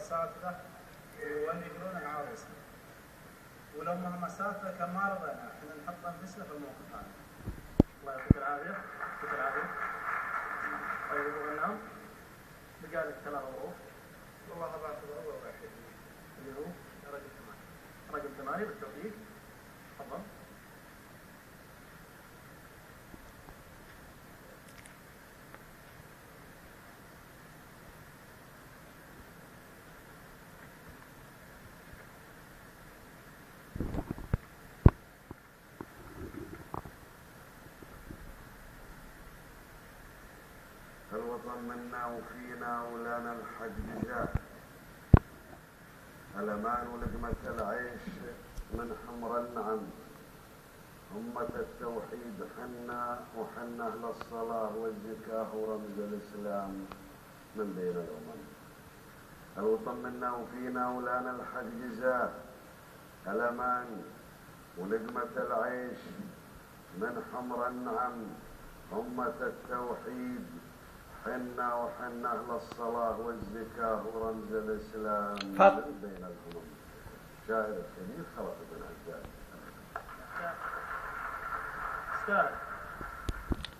مسافة وين يقولون عاوزة، ولو ما مسافة كما رضينا احنا نحط انفسنا في الموقف هذا. الله يعطيك العافية. يعطيك العافية. طيب ونعم بقى لك 3 ظروف. والله باخذ أول واحد اللي هو رقم 8 بالتوفيق. تفضل. الوطن منا وفينا ولنا الحج جاه، الأمان ولقمة العيش من حمر النعم، أمة التوحيد حنا وحنا أهل الصلاة والزكاة ورمز الإسلام من بين الأمم. الوطن منا وفينا ولنا الحج جزاه، الأمان ولقمة العيش من حمر النعم، أمة التوحيد حنا وحنا أهل الصلاة والزكاة ورمز الإسلام من بين الأمم. شاعر الكبير خلف بن عجاج. أستاذ